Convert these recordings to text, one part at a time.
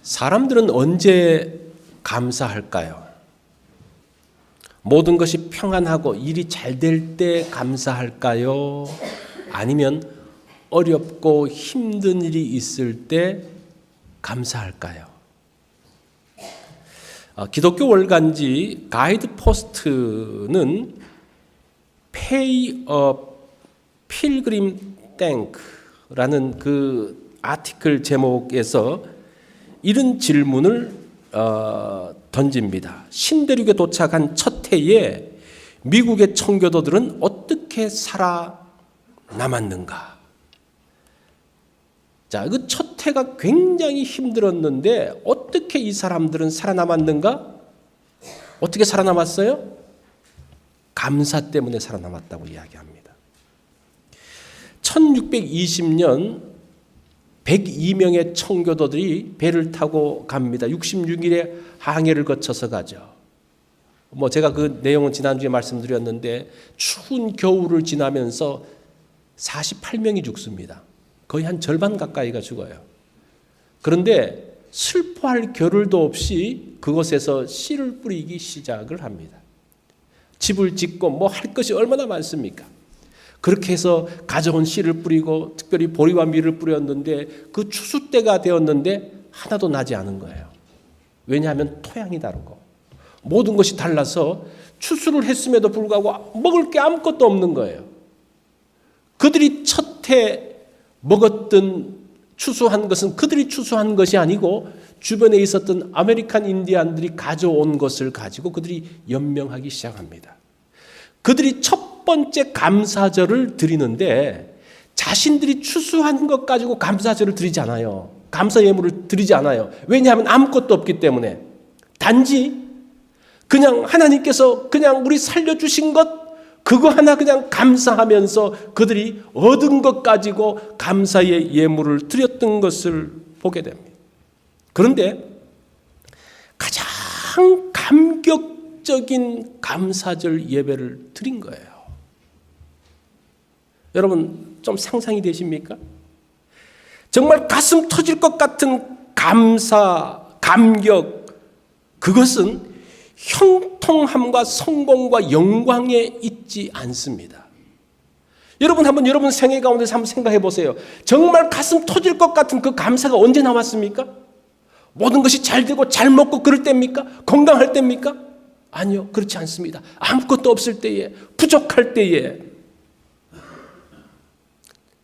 사람들은 언제 감사할까요? 모든 것이 평안하고 일이 잘 될 때 감사할까요? 아니면 어렵고 힘든 일이 있을 때 감사할까요? 기독교 월간지 가이드 포스트는 Pay a Pilgrim Thank라는 그 아티클 제목에서 이런 질문을 던집니다. 신대륙에 도착한 첫 해에 미국의 청교도들은 어떻게 살아남았는가? 자, 그 첫 해가 굉장히 힘들었는데 어떻게 이 사람들은 살아남았는가? 어떻게 살아남았어요? 감사 때문에 살아남았다고 이야기합니다. 1620년 102명의 청교도들이 배를 타고 갑니다. 66일의 항해를 거쳐서 가죠. 제가 그 내용은 지난주에 말씀드렸는데 추운 겨울을 지나면서 48명이 죽습니다. 거의 한 절반 가까이가 죽어요. 그런데 슬퍼할 겨를도 없이 그곳에서 씨를 뿌리기 시작을 합니다. 집을 짓고 할 것이 얼마나 많습니까? 그렇게 해서 가져온 씨를 뿌리고 특별히 보리와 밀을 뿌렸는데 그 추수 때가 되었는데 하나도 나지 않은 거예요. 왜냐하면 토양이 다르고 모든 것이 달라서 추수를 했음에도 불구하고 먹을 게 아무것도 없는 거예요. 그들이 첫 해 먹었던 추수한 것은 그들이 추수한 것이 아니고 주변에 있었던 아메리칸 인디안들이 가져온 것을 가지고 그들이 연명하기 시작합니다. 그들이 첫 번째 감사절을 드리는데 자신들이 추수한 것 가지고 감사절을 드리지 않아요. 감사 예물을 드리지 않아요. 왜냐하면 아무것도 없기 때문에. 단지 그냥 하나님께서 그냥 우리 살려주신 것 그거 하나 그냥 감사하면서 그들이 얻은 것 가지고 감사의 예물을 드렸던 것을 보게 됩니다. 그런데 가장 감격적인 감사절 예배를 드린 거예요. 여러분 좀 상상이 되십니까? 정말 가슴 터질 것 같은 감사, 감격, 그것은 형통함과 성공과 영광에 있지 않습니다. 여러분 한번 여러분 생애 가운데서 한번 생각해 보세요. 정말 가슴 터질 것 같은 그 감사가 언제 나왔습니까? 모든 것이 잘 되고 잘 먹고 그럴 때입니까? 건강할 때입니까? 아니요, 그렇지 않습니다. 아무것도 없을 때에, 부족할 때에,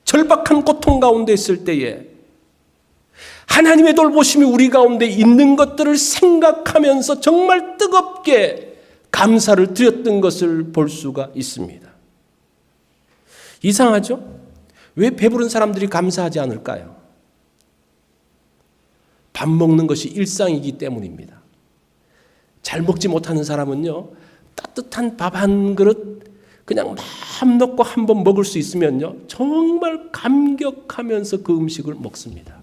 절박한 고통 가운데 있을 때에 하나님의 돌보심이 우리 가운데 있는 것들을 생각하면서 정말 뜨겁게 감사를 드렸던 것을 볼 수가 있습니다. 이상하죠? 왜 배부른 사람들이 감사하지 않을까요? 밥 먹는 것이 일상이기 때문입니다. 잘 먹지 못하는 사람은요, 따뜻한 밥 한 그릇 그냥 마음 놓고 한번 먹을 수 있으면요, 정말 감격하면서 그 음식을 먹습니다.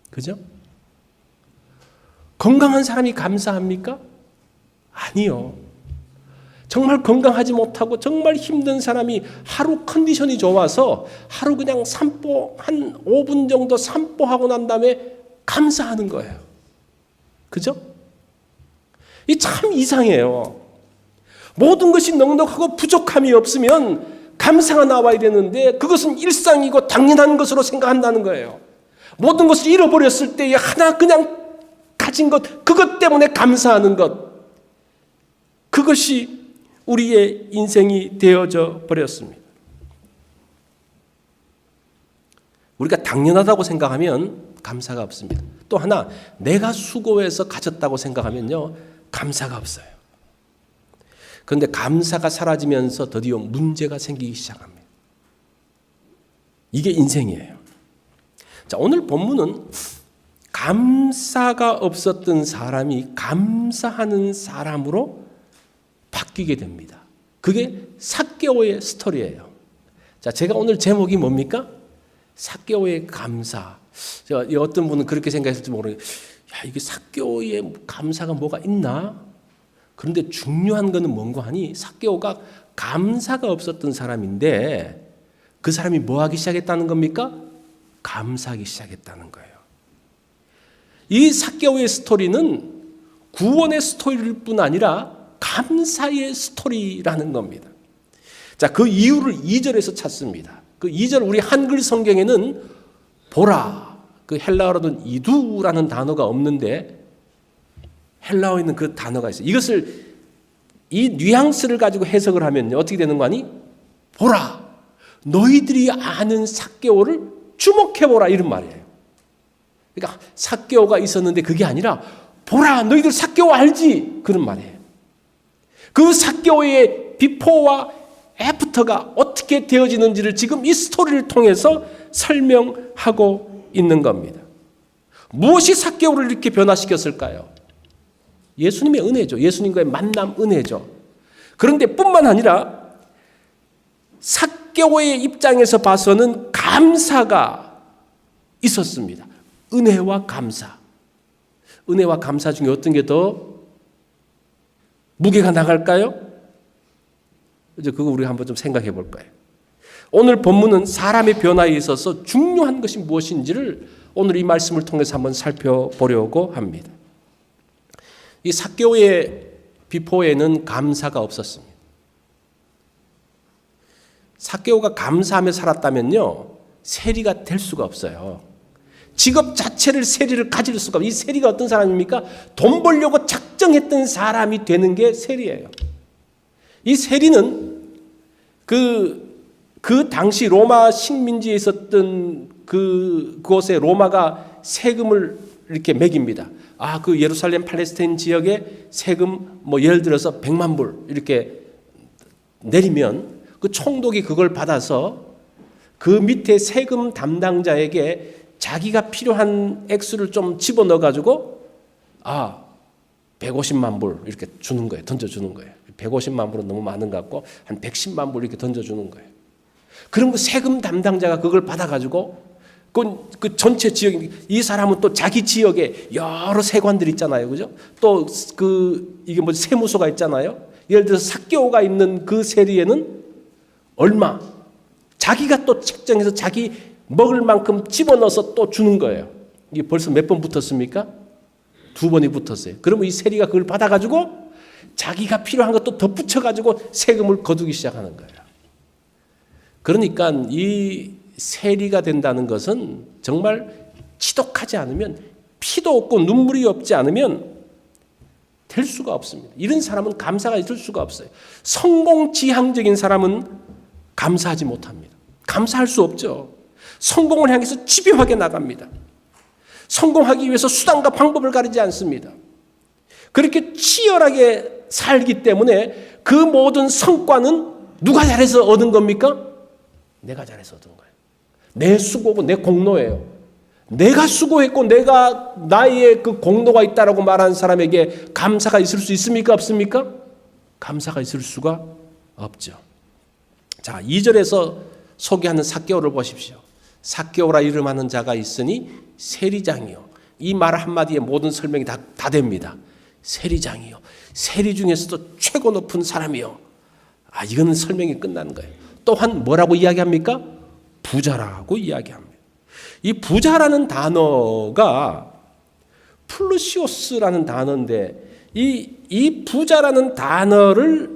그죠? 건강한 사람이 감사합니까? 아니요. 정말 건강하지 못하고 정말 힘든 사람이 하루 컨디션이 좋아서 하루 그냥 산보 한 5분 정도 산보하고 난 다음에 감사하는 거예요. 그죠? 이 참 이상해요. 모든 것이 넉넉하고 부족함이 없으면 감사가 나와야 되는데 그것은 일상이고 당연한 것으로 생각한다는 거예요. 모든 것을 잃어버렸을 때에 하나 그냥 가진 것, 그것 때문에 감사하는 것, 그것이 우리의 인생이 되어져 버렸습니다. 우리가 당연하다고 생각하면 감사가 없습니다. 또 하나, 내가 수고해서 가졌다고 생각하면요, 감사가 없어요. 그런데 감사가 사라지면서 드디어 문제가 생기기 시작합니다. 이게 인생이에요. 자, 오늘 본문은 감사가 없었던 사람이 감사하는 사람으로 바뀌게 됩니다. 그게 삭개오의 스토리예요. 자, 제가 오늘 제목이 뭡니까? 삭개오의 감사. 어떤 분은 그렇게 생각했을지 모르겠어요. 야, 이게 삭개오의 감사가 뭐가 있나? 그런데 중요한 거는 뭔가 하니 삭개오가 감사가 없었던 사람인데 그 사람이 뭐 하기 시작했다는 겁니까? 감사하기 시작했다는 거예요. 이 삭개오의 스토리는 구원의 스토리일 뿐 아니라 감사의 스토리라는 겁니다. 자, 그 이유를 2절에서 찾습니다. 그 2절 우리 한글 성경에는 보라, 그 헬라어로는 이두라는 단어가 없는데 헬라어에 있는 그 단어가 있어요. 이것을 이 뉘앙스를 가지고 해석을 하면 어떻게 되는 거 아니? 보라, 너희들이 아는 삭개오를 주목해보라, 이런 말이에요. 그러니까 삭개오가 있었는데 그게 아니라 보라, 너희들 삭개오 알지? 그런 말이에요. 그 삭개오의 비포와 애프터가 어떻게 되어지는지를 지금 이 스토리를 통해서 설명하고 있는 겁니다. 무엇이 삭개오를 이렇게 변화시켰을까요? 예수님의 은혜죠. 예수님과의 만남 은혜죠. 그런데 뿐만 아니라 삭개오의 입장에서 봐서는 감사가 있었습니다. 은혜와 감사. 은혜와 감사 중에 어떤 게 더 무게가 나갈까요? 이제 그거 우리 한번 좀 생각해 볼 거예요. 오늘 본문은 사람의 변화에 있어서 중요한 것이 무엇인지를 오늘 이 말씀을 통해서 한번 살펴보려고 합니다. 이 삭개오의 비포에는 감사가 없었습니다. 삭개오가 감사하며 살았다면요, 세리가 될 수가 없어요. 직업 자체를 세리를 가질 수가 없어요. 이 세리가 어떤 사람입니까? 돈 벌려고 작정했던 사람이 되는 게 세리예요. 이 세리는 그 당시 로마 식민지에 있었던 그곳에 로마가 세금을 이렇게 매깁니다. 그 예루살렘 팔레스타인 지역에 세금 예를 들어서 100만 불 이렇게 내리면 그 총독이 그걸 받아서 그 밑에 세금 담당자에게 자기가 필요한 액수를 좀 집어넣어 가지고 150만 불 이렇게 주는 거예요. 던져주는 거예요. 150만 불은 너무 많은 것 같고 한 110만 불 이렇게 던져주는 거예요. 그럼 그 세금 담당자가 그걸 받아가지고 그 전체 지역, 이 사람은 또 자기 지역에 여러 세관들이 있잖아요. 그죠? 또 이게 세무소가 있잖아요. 예를 들어서 삭개오가 있는 그 세리에는 얼마? 자기가 또 책정해서 자기 먹을 만큼 집어넣어서 또 주는 거예요. 이게 벌써 몇 번 붙었습니까? 2번이 붙었어요. 그러면 이 세리가 그걸 받아가지고 자기가 필요한 것도 덧붙여가지고 세금을 거두기 시작하는 거예요. 그러니까 이 세리가 된다는 것은 정말 지독하지 않으면, 피도 없고 눈물이 없지 않으면 될 수가 없습니다. 이런 사람은 감사가 있을 수가 없어요. 성공지향적인 사람은 감사하지 못합니다. 감사할 수 없죠. 성공을 향해서 집요하게 나갑니다. 성공하기 위해서 수단과 방법을 가리지 않습니다. 그렇게 치열하게 살기 때문에 그 모든 성과는 누가 잘해서 얻은 겁니까? 내가 잘해서 얻은 거예요. 내 수고고 내 공로예요. 내가 수고했고 내가 나의 그 공로가 있다라고 말하는 사람에게 감사가 있을 수 있습니까? 없습니까? 감사가 있을 수가 없죠. 자, 2절에서 소개하는 삭개오를 보십시오. 삭개오라 이름하는 자가 있으니 세리장이요. 이 말 한마디에 모든 설명이 다 됩니다. 세리장이요. 세리 중에서도 최고 높은 사람이요. 이거는 설명이 끝나는 거예요. 또한 뭐라고 이야기합니까? 부자라고 이야기합니다. 이 부자라는 단어가 플루시오스라는 단어인데 이 부자라는 단어를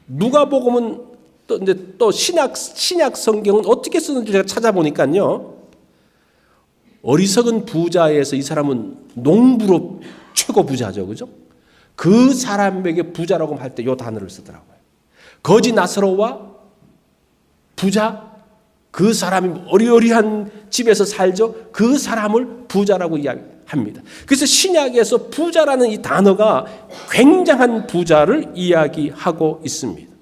누가복음은 또 신약 성경은 어떻게 쓰는지 제가 찾아보니까요. 어리석은 부자에서 이 사람은 농부로 최고 부자죠. 그죠? 그 사람에게 부자라고 할 때 이 단어를 쓰더라고요. 거지 나사로와 부자, 그 사람이 어리어리한 집에서 살죠. 그 사람을 부자라고 이야기합니다. 그래서 신약에서 부자라는 이 단어가 굉장한 부자를 이야기하고 있습니다.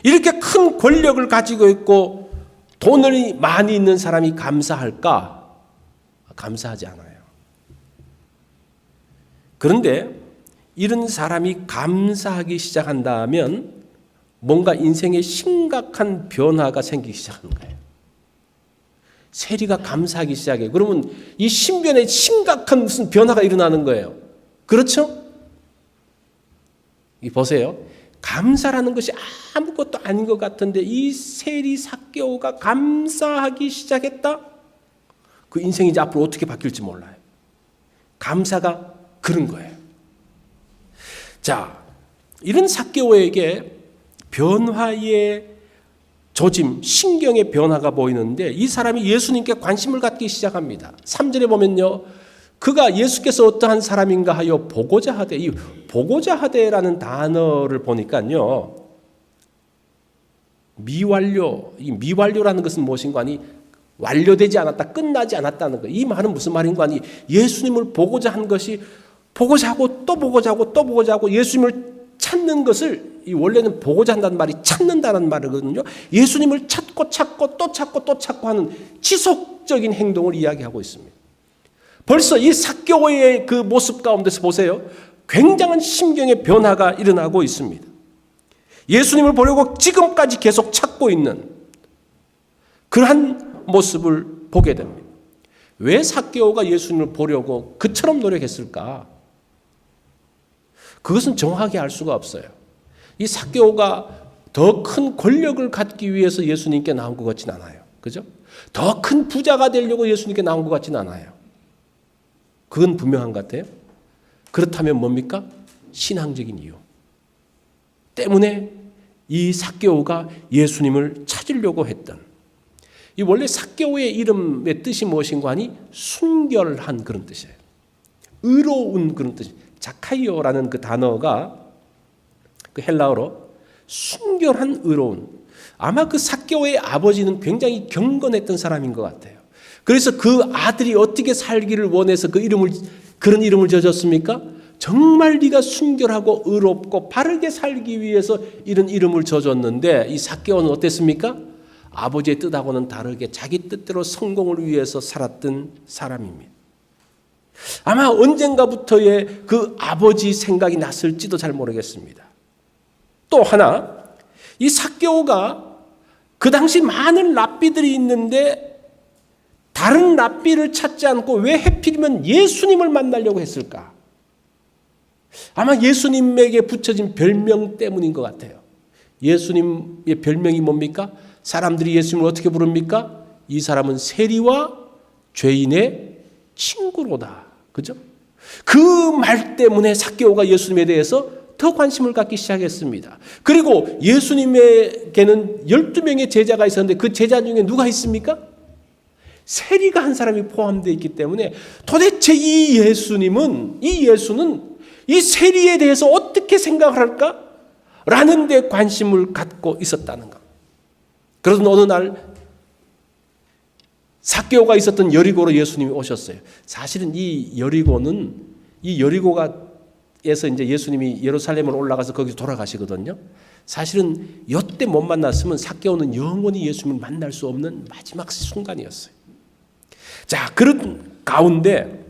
이렇게 큰 권력을 가지고 있고 돈이 많이 있는 사람이 감사할까? 감사하지 않아요. 그런데 이런 사람이 감사하기 시작한다면 뭔가 인생에 심각한 변화가 생기기 시작하는 거예요. 세리가 감사하기 시작해요. 그러면 이 신변에 심각한 무슨 변화가 일어나는 거예요. 그렇죠? 보세요. 감사라는 것이 아무것도 아닌 것 같은데 이 세리 삭개오가 감사하기 시작했다? 그 인생이 이제 앞으로 어떻게 바뀔지 몰라요. 감사가 그런 거예요. 자, 이런 삭개오에게 변화의 조짐, 신경의 변화가 보이는데 이 사람이 예수님께 관심을 갖기 시작합니다. 3절에 보면요. 그가 예수께서 어떠한 사람인가 하여 보고자 하되, 이 보고자 하되라는 단어를 보니까요. 미완료, 이 미완료라는 것은 무엇인가 하니 완료되지 않았다, 끝나지 않았다는 거. 이 말은 무슨 말인가 하니 예수님을 보고자 한 것이 보고자 하고 또 보고자 하고 또 보고자 하고 예수님을 찾는 것을, 이 원래는 보고자 한다는 말이 찾는다는 말이거든요. 예수님을 찾고 찾고 또 찾고 또 찾고 하는 지속적인 행동을 이야기하고 있습니다. 벌써 이 삭개오의 그 모습 가운데서 보세요. 굉장한 심경의 변화가 일어나고 있습니다. 예수님을 보려고 지금까지 계속 찾고 있는 그러한 모습을 보게 됩니다. 왜 삭개오가 예수님을 보려고 그처럼 노력했을까? 그것은 정확하게 알 수가 없어요. 이 삭개오가 더 큰 권력을 갖기 위해서 예수님께 나온 것 같진 않아요. 그죠? 더 큰 부자가 되려고 예수님께 나온 것 같진 않아요. 그건 분명한 것 같아요. 그렇다면 뭡니까? 신앙적인 이유 때문에 이 삭개오가 예수님을 찾으려고 했던, 이 원래 삭개오의 이름의 뜻이 무엇인가 하니 순결한 그런 뜻이에요. 의로운 그런 뜻이에요. 자카이오라는 그 단어가 그 헬라어로 순결한 의로운, 아마 그 삭개오의 아버지는 굉장히 경건했던 사람인 것 같아요. 그래서 그 아들이 어떻게 살기를 원해서 그런 이름을 지어줬습니까? 정말 네가 순결하고 의롭고 바르게 살기 위해서 이런 이름을 지어줬는데 이 삭개오는 어땠습니까? 아버지의 뜻하고는 다르게 자기 뜻대로 성공을 위해서 살았던 사람입니다. 아마 언젠가부터의 그 아버지 생각이 났을지도 잘 모르겠습니다. 또 하나, 이 삭개오가 그 당시 많은 랍비들이 있는데 다른 랍비를 찾지 않고 왜 하필이면 예수님을 만나려고 했을까? 아마 예수님에게 붙여진 별명 때문인 것 같아요. 예수님의 별명이 뭡니까? 사람들이 예수님을 어떻게 부릅니까? 이 사람은 세리와 죄인의 친구로다. 그죠? 그 말 때문에 삭개오가 예수님에 대해서 더 관심을 갖기 시작했습니다. 그리고 예수님에게는 12명의 제자가 있었는데 그 제자 중에 누가 있습니까? 세리가 한 사람이 포함되어 있기 때문에 도대체 이 예수는 이 세리에 대해서 어떻게 생각을 할까? 라는 데 관심을 갖고 있었다는 것. 그래서 어느 날 삭개오가 있었던 여리고로 예수님이 오셨어요. 사실은 이 여리고가에서 이제 예수님이 예루살렘으로 올라가서 거기서 돌아가시거든요. 사실은 이때 못 만났으면 삭개오는 영원히 예수님을 만날 수 없는 마지막 순간이었어요. 자, 그런 가운데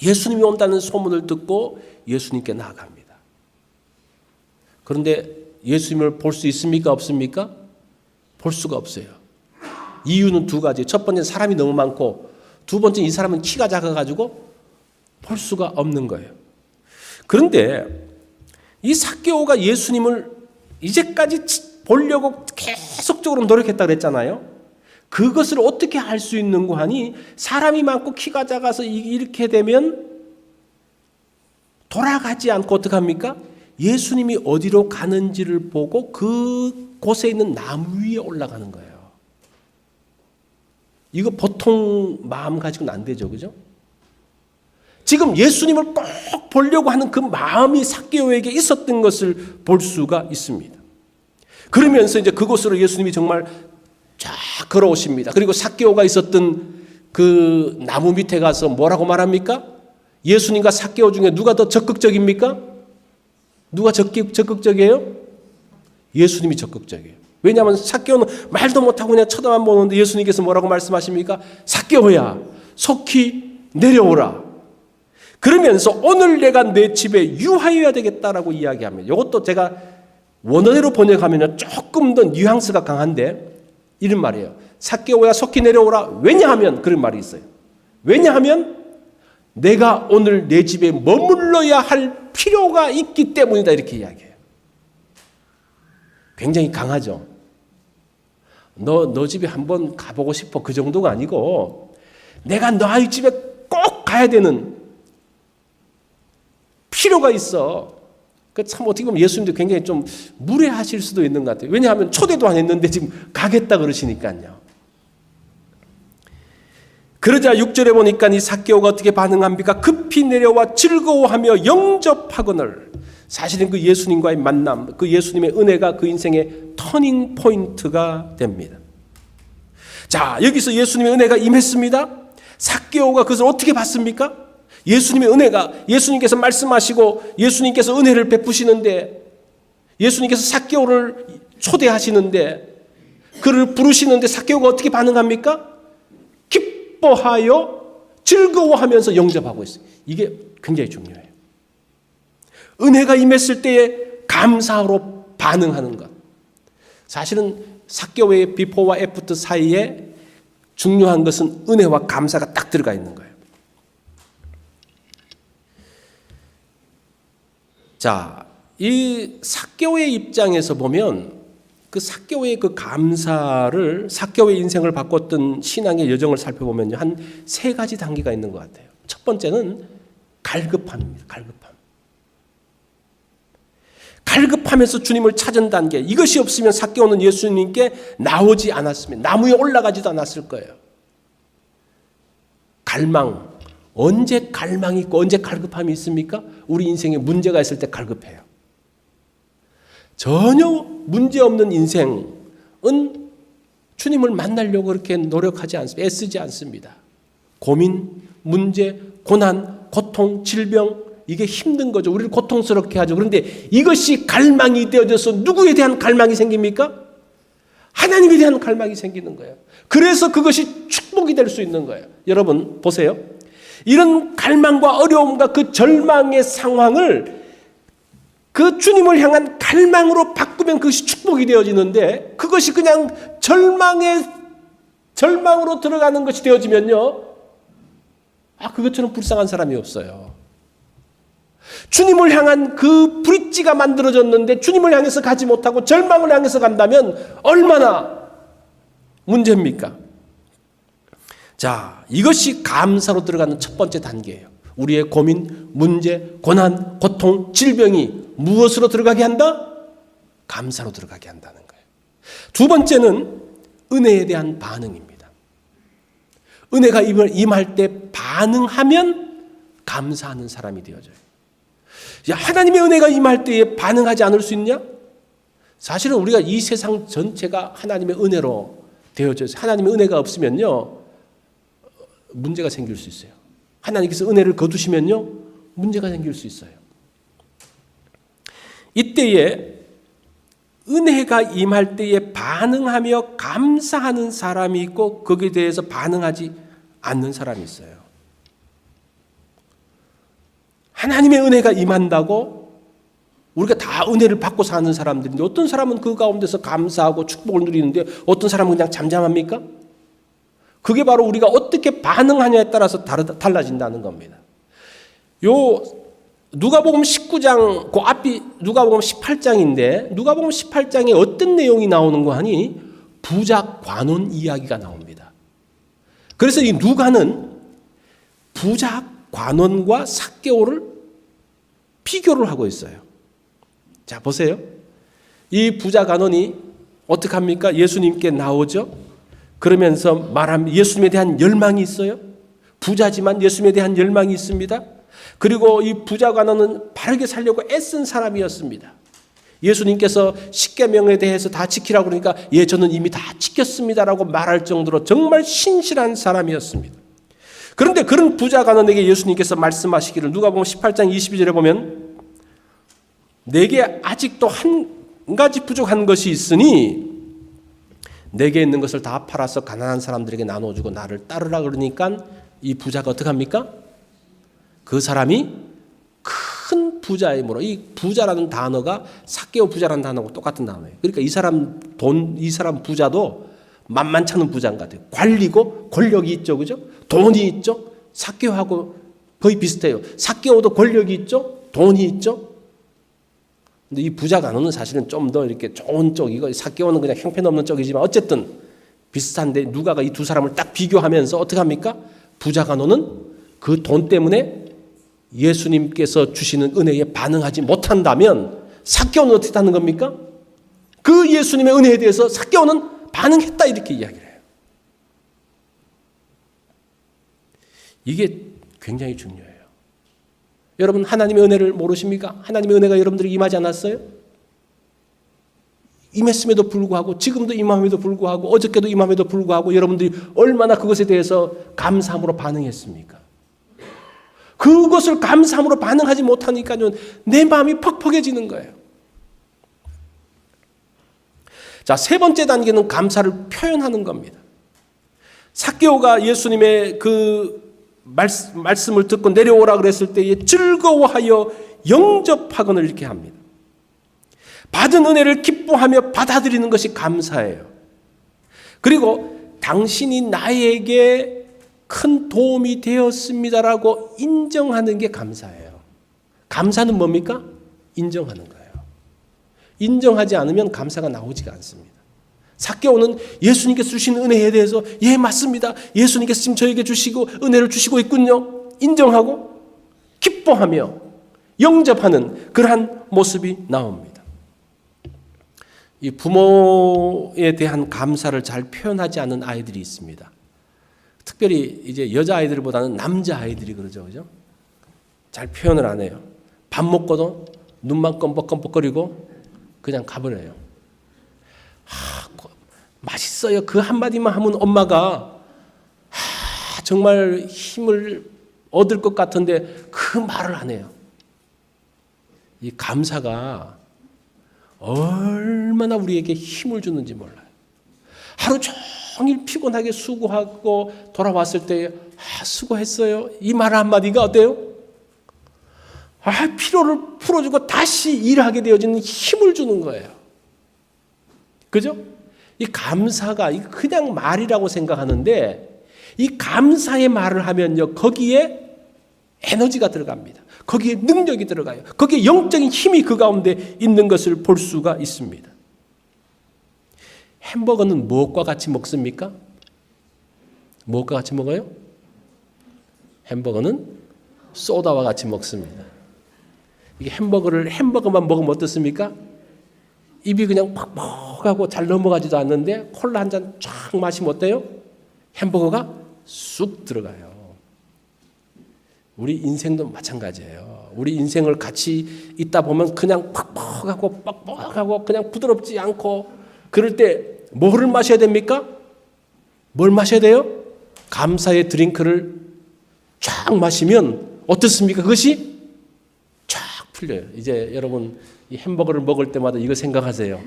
예수님이 온다는 소문을 듣고 예수님께 나아갑니다. 그런데 예수님을 볼 수 있습니까? 없습니까? 볼 수가 없어요. 이유는 두 가지. 첫 번째는 사람이 너무 많고, 두 번째는 이 사람은 키가 작아가지고 볼 수가 없는 거예요. 그런데 이 삭개오가 예수님을 이제까지 보려고 계속적으로 노력했다고 그랬잖아요. 그것을 어떻게 할 수 있는고 하니 사람이 많고 키가 작아서 이렇게 되면 돌아가지 않고 어떻게 합니까? 예수님이 어디로 가는지를 보고 그 곳에 있는 나무 위에 올라가는 거예요. 이거 보통 마음 가지고는 안 되죠. 그죠? 지금 예수님을 꼭 보려고 하는 그 마음이 삭개오에게 있었던 것을 볼 수가 있습니다. 그러면서 이제 그곳으로 예수님이 정말 쫙 걸어오십니다. 그리고 삭개오가 있었던 그 나무 밑에 가서 뭐라고 말합니까? 예수님과 삭개오 중에 누가 더 적극적입니까? 누가 적극적이에요? 예수님이 적극적이에요. 왜냐하면 삭개오는 말도 못하고 그냥 쳐다만 보는데 예수님께서 뭐라고 말씀하십니까? 삭개오야, 속히 내려오라. 그러면서 오늘 내가 내 집에 유하여야 되겠다라고 이야기합니다. 이것도 제가 원어대로 번역하면 조금 더 뉘앙스가 강한데 이런 말이에요. 삭개오야, 속히 내려오라. 왜냐하면 그런 말이 있어요. 왜냐하면 내가 오늘 내 집에 머물러야 할 필요가 있기 때문이다, 이렇게 이야기해요. 굉장히 강하죠. 너 집에 한번 가보고 싶어, 그 정도가 아니고 내가 너희 집에 꼭 가야 되는 필요가 있어. 참 어떻게 보면 예수님도 굉장히 좀 무례하실 수도 있는 것 같아요. 왜냐하면 초대도 안 했는데 지금 가겠다 그러시니까요. 그러자 6절에 보니까 이 삭개오가 어떻게 반응합니까? 급히 내려와 즐거워하며 영접하거늘. 사실은 그 예수님과의 만남, 그 예수님의 은혜가 그 인생의 터닝 포인트가 됩니다. 자, 여기서 예수님의 은혜가 임했습니다. 삭개오가 그것을 어떻게 봤습니까? 예수님의 은혜가, 예수님께서 말씀하시고 예수님께서 은혜를 베푸시는데, 예수님께서 삭개오를 초대하시는데, 그를 부르시는데 삭개오가 어떻게 반응합니까? 기뻐하여 즐거워하면서 영접하고 있어요. 이게 굉장히 중요해요. 은혜가 임했을 때에 감사로 반응하는 것. 사실은 삭개오의 비포와 애프터 사이에 중요한 것은 은혜와 감사가 딱 들어가 있는 거예요. 자, 이 삭개오의 입장에서 보면 그 삭개오의 그 감사를, 삭개오의 인생을 바꿨던 신앙의 여정을 살펴보면요, 한 세 가지 단계가 있는 것 같아요. 첫 번째는 갈급함입니다. 갈급하면서 주님을 찾은 단계. 이것이 없으면 삭개오는 예수님께 나오지 않았습니다. 나무에 올라가지도 않았을 거예요. 갈망. 언제 갈망이 있고 언제 갈급함이 있습니까? 우리 인생에 문제가 있을 때 갈급해요. 전혀 문제없는 인생은 주님을 만나려고 그렇게 노력하지 않습니다. 애쓰지 않습니다. 고민, 문제, 고난, 고통, 질병, 이게 힘든 거죠. 우리를 고통스럽게 하죠. 그런데 이것이 갈망이 되어져서 누구에 대한 갈망이 생깁니까? 하나님에 대한 갈망이 생기는 거예요. 그래서 그것이 축복이 될 수 있는 거예요. 여러분 보세요. 이런 갈망과 어려움과 그 절망의 상황을 그 주님을 향한 갈망으로 바꾸면 그것이 축복이 되어지는데, 그것이 그냥 절망으로 들어가는 것이 되어지면요, 그것처럼 불쌍한 사람이 없어요. 주님을 향한 그 브릿지가 만들어졌는데 주님을 향해서 가지 못하고 절망을 향해서 간다면 얼마나 문제입니까? 자, 이것이 감사로 들어가는 첫 번째 단계예요. 우리의 고민, 문제, 고난, 고통, 질병이 무엇으로 들어가게 한다? 감사로 들어가게 한다는 거예요. 두 번째는 은혜에 대한 반응입니다. 은혜가 임할 때 반응하면 감사하는 사람이 되어져요. 하나님의 은혜가 임할 때에 반응하지 않을 수 있냐? 사실은 우리가 이 세상 전체가 하나님의 은혜로 되어져서, 하나님의 은혜가 없으면요, 문제가 생길 수 있어요. 하나님께서 은혜를 거두시면요, 문제가 생길 수 있어요. 이때에 은혜가 임할 때에 반응하며 감사하는 사람이 있고, 거기에 대해서 반응하지 않는 사람이 있어요. 하나님의 은혜가 임한다고 우리가 다 은혜를 받고 사는 사람들인데, 어떤 사람은 그 가운데서 감사하고 축복을 누리는데 어떤 사람은 그냥 잠잠합니까? 그게 바로 우리가 어떻게 반응하냐에 따라서 달라진다는 겁니다. 누가복음 19장, 그 앞이 누가복음 18장인데, 누가복음 18장에 어떤 내용이 나오는 거 하니? 부자 관원 이야기가 나옵니다. 그래서 이 누가는 부자 관원과 삭개오를 비교를 하고 있어요. 자, 보세요. 이 부자 관원이 어떻게 합니까? 예수님께 나오죠. 그러면서 말합니다. 예수님에 대한 열망이 있어요. 부자지만 예수님에 대한 열망이 있습니다. 그리고 이 부자 관원은 바르게 살려고 애쓴 사람이었습니다. 예수님께서 십계명에 대해서 다 지키라고 그러니까, 예, 저는 이미 다 지켰습니다라고 말할 정도로 정말 신실한 사람이었습니다. 그런데 그런 부자 관원에게 예수님께서 말씀하시기를, 누가복음 18장 22절에 보면, 내게 아직도 한 가지 부족한 것이 있으니 내게 있는 것을 다 팔아서 가난한 사람들에게 나눠주고 나를 따르라 그러니까, 이 부자가 어떻게 합니까? 그 사람이 큰 부자이므로, 이 부자라는 단어가 삭개오 부자라는 단어하고 똑같은 단어예요. 그러니까 이 사람 부자도 만만치 않은 부자인 것 같아요. 관리고 권력이 있죠, 그죠? 돈이 있죠. 삭개오하고 거의 비슷해요. 삭개오도 권력이 있죠, 돈이 있죠. 근데 이 부자 간호는 사실은 좀 더 이렇게 좋은 쪽이고, 삭개오는 그냥 형편없는 쪽이지만 어쨌든 비슷한데, 누가가 이 두 사람을 딱 비교하면서 어떻게 합니까? 부자가 너는 그 돈 때문에 예수님께서 주시는 은혜에 반응하지 못한다면 삭개오는 어떻게 하는 겁니까? 그 예수님의 은혜에 대해서 삭개오는 반응했다 이렇게 이야기를 해요. 이게 굉장히 중요해요. 여러분 하나님의 은혜를 모르십니까? 하나님의 은혜가 여러분들에게 임하지 않았어요? 임했음에도 불구하고 지금도 임함에도 불구하고 어저께도 임함에도 불구하고 여러분들이 얼마나 그것에 대해서 감사함으로 반응했습니까? 그것을 감사함으로 반응하지 못하니까요 내 마음이 퍽퍽해지는 거예요. 자, 세 번째 단계는 감사를 표현하는 겁니다. 삭개오가 예수님의 그 말씀을 듣고 내려오라 그랬을 때에 즐거워하여 영접하거늘 이렇게 합니다. 받은 은혜를 기뻐하며 받아들이는 것이 감사예요. 그리고 당신이 나에게 큰 도움이 되었습니다라고 인정하는 게 감사예요. 감사는 뭡니까? 인정하는 거예요. 인정하지 않으면 감사가 나오지가 않습니다. 삭개오는 예수님께서 주신 은혜에 대해서 예 맞습니다. 예수님께서 지금 저에게 주시고 은혜를 주시고 있군요. 인정하고 기뻐하며 영접하는 그러한 모습이 나옵니다. 이 부모에 대한 감사를 잘 표현하지 않는 아이들이 있습니다. 특별히 이제 여자아이들보다는 남자아이들이 그러죠. 그죠? 잘 표현을 안 해요. 밥 먹고도 눈만 껌뻑껌뻑거리고 그냥 가버려요. 맛있어요. 그 한마디만 하면 엄마가 정말 힘을 얻을 것 같은데 그 말을 안 해요. 이 감사가 얼마나 우리에게 힘을 주는지 몰라요. 하루 종일 피곤하게 수고하고 돌아왔을 때 수고했어요. 이 말 한마디가 어때요? 피로를 풀어주고 다시 일하게 되어지는 힘을 주는 거예요. 그죠? 이 감사가 그냥 말이라고 생각하는데 이 감사의 말을 하면요 거기에 에너지가 들어갑니다. 거기에 능력이 들어가요. 거기에 영적인 힘이 그 가운데 있는 것을 볼 수가 있습니다. 햄버거는 무엇과 같이 먹습니까? 무엇과 같이 먹어요? 햄버거는 소다와 같이 먹습니다. 이게 햄버거만 먹으면 어떻습니까? 입이 그냥 퍽퍽하고 잘 넘어가지도 않는데 콜라 한 잔 쫙 마시면 어때요? 햄버거가 쑥 들어가요. 우리 인생도 마찬가지예요. 우리 인생을 같이 있다 보면 그냥 퍽퍽하고 뻑뻑하고 그냥 부드럽지 않고 그럴 때 뭐를 마셔야 됩니까? 뭘 마셔야 돼요? 감사의 드링크를 쫙 마시면 어떻습니까? 그것이 쫙 풀려요. 이제 여러분 이 햄버거를 먹을 때마다 이거 생각하세요.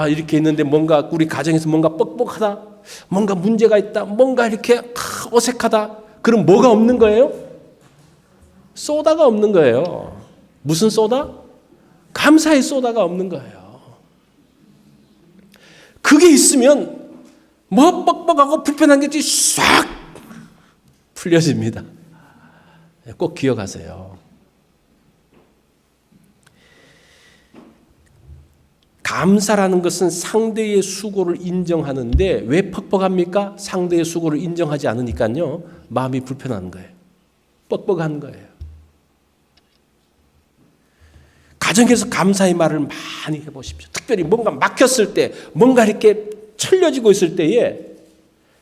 이렇게 있는데 뭔가 우리 가정에서 뭔가 뻑뻑하다. 뭔가 문제가 있다. 뭔가 이렇게 어색하다. 그럼 뭐가 없는 거예요? 소다가 없는 거예요. 무슨 소다? 감사의 소다가 없는 거예요. 그게 있으면 뭐 뻑뻑하고 불편한 게 싹 풀려집니다. 꼭 기억하세요. 감사라는 것은 상대의 수고를 인정하는데 왜 퍽퍽합니까? 상대의 수고를 인정하지 않으니까요. 마음이 불편한 거예요. 뻑뻑한 거예요. 가정에서 감사의 말을 많이 해보십시오. 특별히 뭔가 막혔을 때, 뭔가 이렇게 철려지고 있을 때에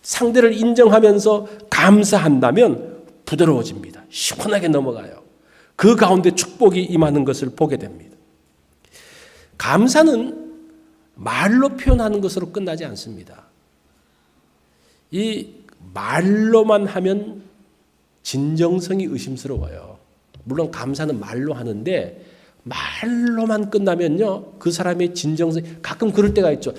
상대를 인정하면서 감사한다면 부드러워집니다. 시원하게 넘어가요. 그 가운데 축복이 임하는 것을 보게 됩니다. 감사는 말로 표현하는 것으로 끝나지 않습니다. 이 말로만 하면 진정성이 의심스러워요. 물론 감사는 말로 하는데 말로만 끝나면요 그 사람의 진정성 가끔 그럴 때가 있죠.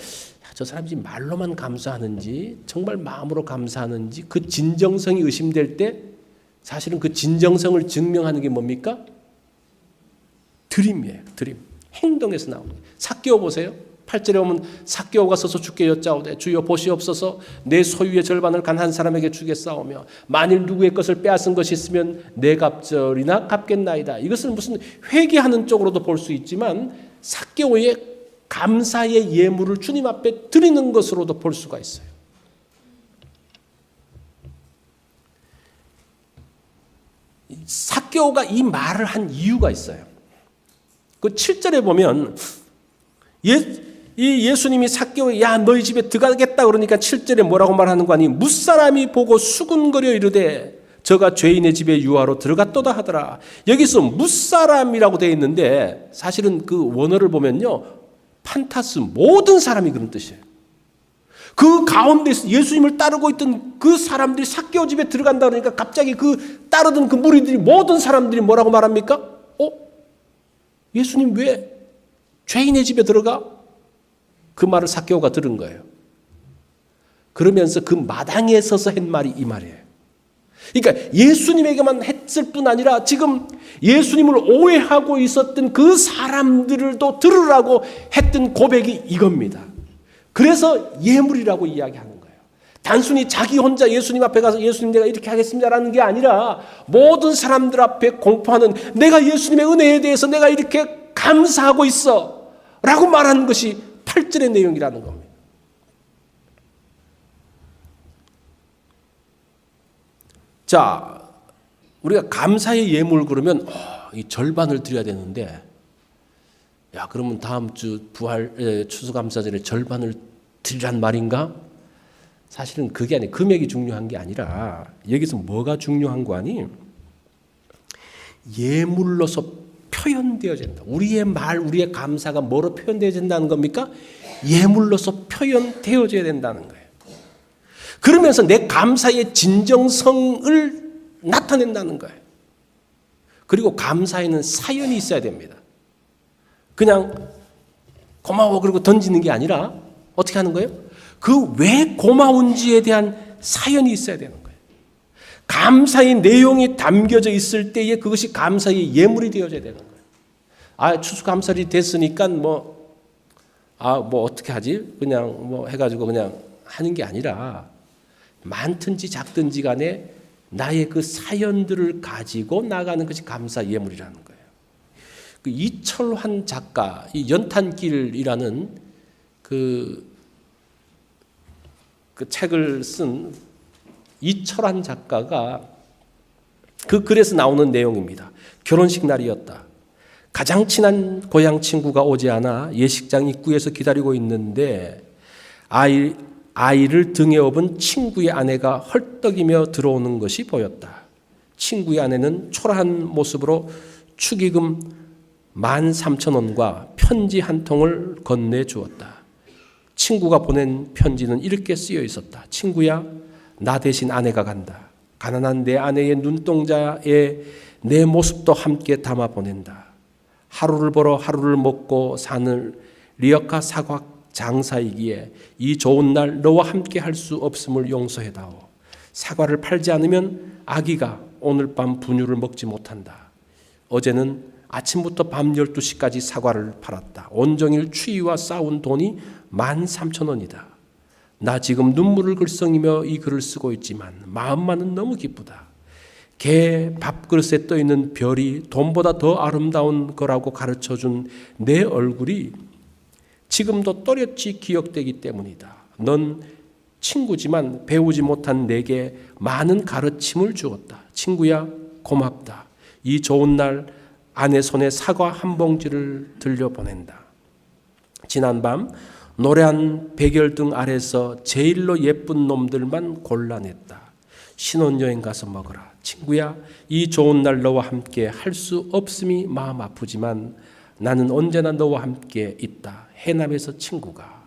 저 사람이 지금 말로만 감사하는지 정말 마음으로 감사하는지 그 진정성이 의심될 때 사실은 그 진정성을 증명하는 게 뭡니까? 드림이에요. 드림. 행동에서 나오는 거예요. 삭개오 보세요. 8절에 보면 삭개오가 서서 주께 여짜오되 주여 보시옵소서 내 소유의 절반을 가난한 사람에게 주겠사오며 만일 누구의 것을 빼앗은 것이 있으면 내 갑절이나 갚겠나이다. 이것은 무슨 회개하는 쪽으로도 볼 수 있지만 삭개오의 감사의 예물을 주님 앞에 드리는 것으로도 볼 수가 있어요. 삭개오가 이 말을 한 이유가 있어요. 그 7절에 보면 예수님이 삭개오에 야 너희 집에 들어가겠다 그러니까 7절에 뭐라고 말하는 거 아니? 무사람이 보고 수군거려 이르되 저가 죄인의 집에 유하로 들어갔도다 하더라. 여기서 무사람이라고 되어 있는데 사실은 그 원어를 보면요, 판타스 모든 사람이 그런 뜻이에요. 그 가운데서 예수님을 따르고 있던 그 사람들이 삭개오 집에 들어간다 그러니까 갑자기 그 따르던 그 무리들이 모든 사람들이 뭐라고 말합니까? 예수님 왜 죄인의 집에 들어가? 그 말을 삭개오가 들은 거예요. 그러면서 그 마당에 서서 한 말이 이 말이에요. 그러니까 예수님에게만 했을 뿐 아니라 지금 예수님을 오해하고 있었던 그 사람들도 들으라고 했던 고백이 이겁니다. 그래서 예물이라고 이야기하는 거예요. 단순히 자기 혼자 예수님 앞에 가서 예수님 내가 이렇게 하겠습니다라는 게 아니라 모든 사람들 앞에 공포하는 내가 예수님의 은혜에 대해서 내가 이렇게 감사하고 있어 라고 말하는 것이 8절의 내용이라는 겁니다. 자, 우리가 감사의 예물 그러면 이 절반을 드려야 되는데 야 그러면 다음 주 부활 추수감사절에 절반을 드리란 말인가? 사실은 그게 아니에요. 금액이 중요한 게 아니라 여기서 뭐가 중요한 거 아니? 예물로서 표현되어진다. 우리의 말, 우리의 감사가 뭐로 표현되어진다는 겁니까? 예물로서 표현되어져야 된다는 거예요. 그러면서 내 감사의 진정성을 나타낸다는 거예요. 그리고 감사에는 사연이 있어야 됩니다. 그냥 고마워 그리고 던지는 게 아니라 어떻게 하는 거예요? 그 왜 고마운지에 대한 사연이 있어야 되는 거예요. 감사의 내용이 담겨져 있을 때에 그것이 감사의 예물이 되어져야 되는 거예요. 추수감사절이 됐으니까 뭐 어떻게 하지? 그냥 해가지고 그냥 하는 게 아니라 많든지 작든지 간에 나의 그 사연들을 가지고 나가는 것이 감사 예물이라는 거예요. 그 이철환 작가, 이 연탄길이라는 그 책을 쓴 이철환 작가가 그 글에서 나오는 내용입니다. 결혼식 날이었다. 가장 친한 고향 친구가 오지 않아 예식장 입구에서 기다리고 있는데 아이를 등에 업은 친구의 아내가 헐떡이며 들어오는 것이 보였다. 친구의 아내는 초라한 모습으로 축의금 13,000원과 편지 한 통을 건네주었다. 친구가 보낸 편지는 이렇게 쓰여 있었다. 친구야, 나 대신 아내가 간다. 가난한 내 아내의 눈동자에 내 모습도 함께 담아 보낸다. 하루를 벌어 하루를 먹고 사는 리어카 사과 장사이기에 이 좋은 날 너와 함께 할 수 없음을 용서해다오. 사과를 팔지 않으면 아기가 오늘 밤 분유를 먹지 못한다. 어제는 아침부터 밤 12시까지 사과를 팔았다. 온종일 추위와 싸운 돈이 13,000원이다. 나 지금 눈물을 글썽이며 이 글을 쓰고 있지만 마음만은 너무 기쁘다. 개 밥그릇에 떠있는 별이 돈보다 더 아름다운 거라고 가르쳐준 내 얼굴이 지금도 또렷이 기억되기 때문이다. 넌 친구지만 배우지 못한 내게 많은 가르침을 주었다. 친구야, 고맙다. 이 좋은 날 아내 손에 사과 한 봉지를 들려보낸다. 지난밤 노래한 백열등 아래서 제일로 예쁜 놈들만 골라냈다. 신혼여행 가서 먹어라. 친구야, 이 좋은 날 너와 함께 할 수 없음이 마음 아프지만 나는 언제나 너와 함께 있다. 해남에서 친구가.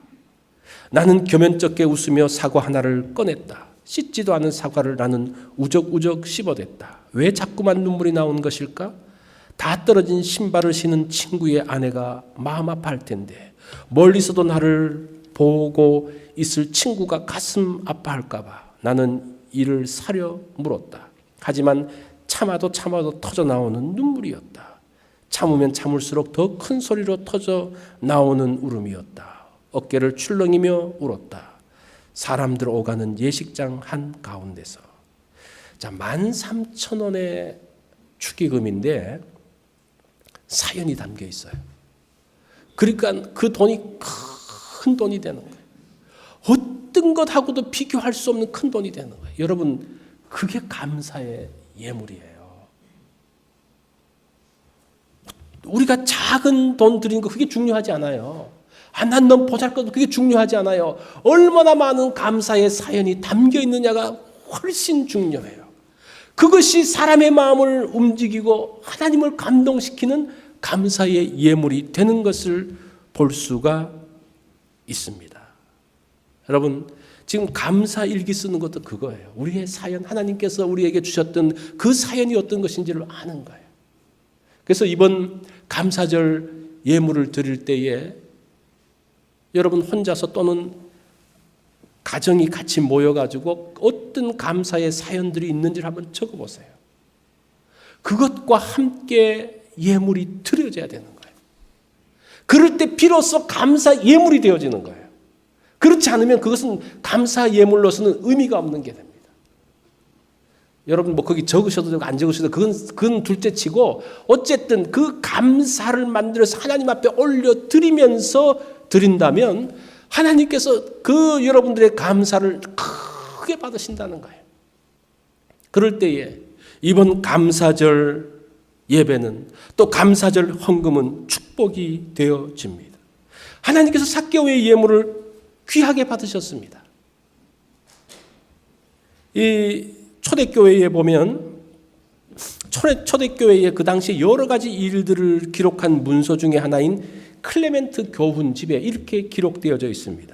나는 겸연쩍게 웃으며 사과 하나를 꺼냈다. 씻지도 않은 사과를 나는 우적우적 씹어댔다. 왜 자꾸만 눈물이 나오는 것일까? 다 떨어진 신발을 신은 친구의 아내가 마음 아파할 텐데 멀리서도 나를 보고 있을 친구가 가슴 아파할까 봐 나는 이를 사려 물었다. 하지만 참아도 터져 나오는 눈물이었다. 참으면 참을수록 더 큰 소리로 터져 나오는 울음이었다. 어깨를 출렁이며 울었다. 사람들 오가는 예식장 한가운데서. 자, 13,000원의 축의금인데 사연이 담겨 있어요. 그러니까 그 돈이 큰 돈이 되는 거예요. 어떤 것하고도 비교할 수 없는 큰 돈이 되는 거예요. 여러분, 그게 감사의 예물이에요. 우리가 작은 돈 드리는 거 그게 중요하지 않아요. 난 너무 보잘것없어 그게 중요하지 않아요. 얼마나 많은 감사의 사연이 담겨 있느냐가 훨씬 중요해요. 그것이 사람의 마음을 움직이고 하나님을 감동시키는 감사의 예물이 되는 것을 볼 수가 있습니다. 여러분, 지금 감사 일기 쓰는 것도 그거예요. 우리의 사연, 하나님께서 우리에게 주셨던 그 사연이 어떤 것인지를 아는 거예요. 그래서 이번 감사절 예물을 드릴 때에 여러분 혼자서 또는 가정이 같이 모여가지고 어떤 감사의 사연들이 있는지를 한번 적어보세요. 그것과 함께 예물이 드려져야 되는 거예요. 그럴 때 비로소 감사 예물이 되어지는 거예요. 그렇지 않으면 그것은 감사 예물로서는 의미가 없는 게 됩니다. 여러분 뭐 거기 적으셔도 되고 안 적으셔도 그건 둘째 치고 어쨌든 그 감사를 만들어서 하나님 앞에 올려드리면서 드린다면 하나님께서 그 여러분들의 감사를 크게 받으신다는 거예요. 그럴 때에 이번 감사절 예배는 또 감사절 헌금은 축복이 되어집니다. 하나님께서 삭개오의 예물을 귀하게 받으셨습니다. 이 초대교회에 보면 초대교회의 그 당시 여러 가지 일들을 기록한 문서 중에 하나인 클레멘트 교훈집에 이렇게 기록되어져 있습니다.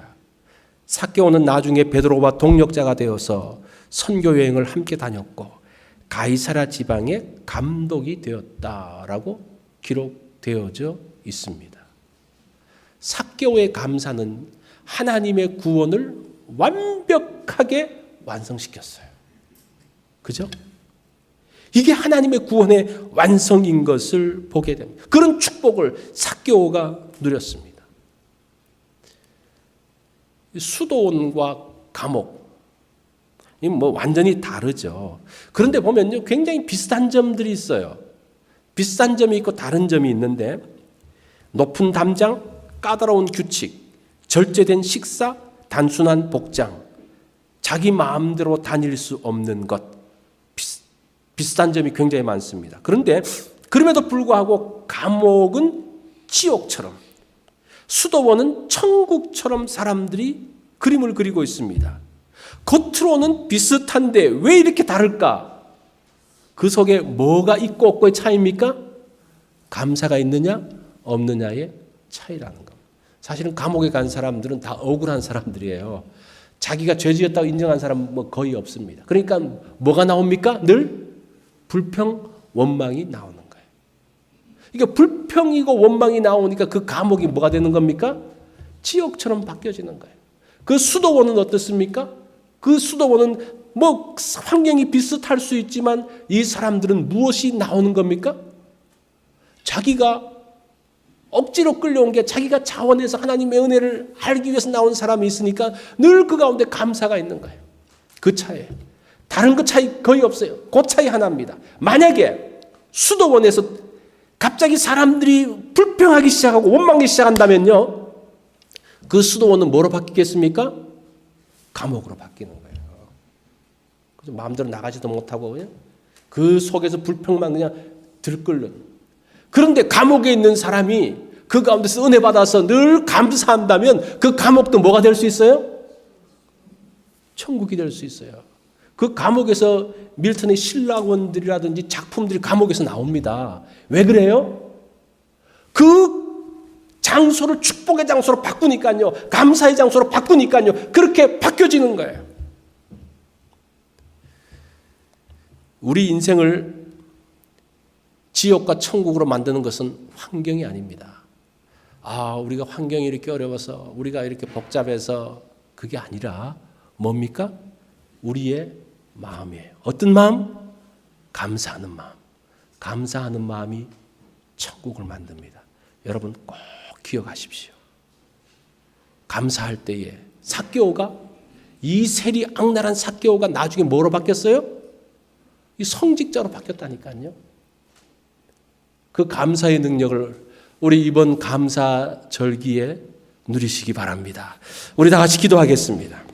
삭개오는 나중에 베드로와 동역자가 되어서 선교 여행을 함께 다녔고 가이사랴 지방의 감독이 되었다라고 기록되어져 있습니다. 삭개오의 감사는 하나님의 구원을 완벽하게 완성시켰어요. 그죠? 이게 하나님의 구원의 완성인 것을 보게 됩니다. 그런 축복을 삭개오가 누렸습니다. 수도원과 감옥, 뭐 완전히 다르죠. 그런데 보면요, 굉장히 비슷한 점들이 있어요. 비슷한 점이 있고 다른 점이 있는데, 높은 담장, 까다로운 규칙, 절제된 식사, 단순한 복장, 자기 마음대로 다닐 수 없는 것, 비슷한 점이 굉장히 많습니다. 그런데 그럼에도 불구하고 감옥은 지옥처럼, 수도원은 천국처럼 사람들이 그림을 그리고 있습니다. 겉으로는 비슷한데 왜 이렇게 다를까? 그 속에 뭐가 있고 없고의 차이입니까? 감사가 있느냐 없느냐의 차이라는 겁니다. 사실은 감옥에 간 사람들은 다 억울한 사람들이에요. 자기가 죄 지었다고 인정한 사람은 뭐 거의 없습니다. 그러니까 뭐가 나옵니까? 늘 불평, 원망이 나오는 거예요. 그러니까 불평이고 원망이 나오니까 그 감옥이 뭐가 되는 겁니까? 지옥처럼 바뀌어지는 거예요. 그 수도원은 어떻습니까? 그 수도원은 뭐 환경이 비슷할 수 있지만 이 사람들은 무엇이 나오는 겁니까? 자기가 억지로 끌려온 게 자기가 자원해서 하나님의 은혜를 알기 위해서 나온 사람이 있으니까 늘 그 가운데 감사가 있는 거예요. 그 차이에. 다른 그 차이 거의 없어요. 그 차이 하나입니다. 만약에 수도원에서 갑자기 사람들이 불평하기 시작하고 원망하기 시작한다면요, 그 수도원은 뭐로 바뀌겠습니까? 감옥으로 바뀌는 거예요. 그래서 마음대로 나가지도 못하고 그냥 그 속에서 불평만 그냥 들끓는. 그런데 감옥에 있는 사람이 그 가운데서 은혜 받아서 늘 감사한다면 그 감옥도 뭐가 될 수 있어요? 천국이 될 수 있어요. 그 감옥에서 밀턴의 신라원들이라든지 작품들이 감옥에서 나옵니다. 왜 그래요? 그 장소를 축복의 장소로 바꾸니까요. 감사의 장소로 바꾸니까요. 그렇게 바뀌어지는 거예요. 우리 인생을 지옥과 천국으로 만드는 것은 환경이 아닙니다. 우리가 환경이 이렇게 어려워서, 우리가 이렇게 복잡해서, 그게 아니라 뭡니까? 우리의 마음이에요. 어떤 마음? 감사하는 마음. 감사하는 마음이 천국을 만듭니다. 여러분 꼭 기억하십시오. 감사할 때에 삭개오가, 이 세리 악랄한 삭개오가 나중에 뭐로 바뀌었어요? 이 성직자로 바뀌었다니까요. 그 감사의 능력을 우리 이번 감사절기에 누리시기 바랍니다. 우리 다 같이 기도하겠습니다.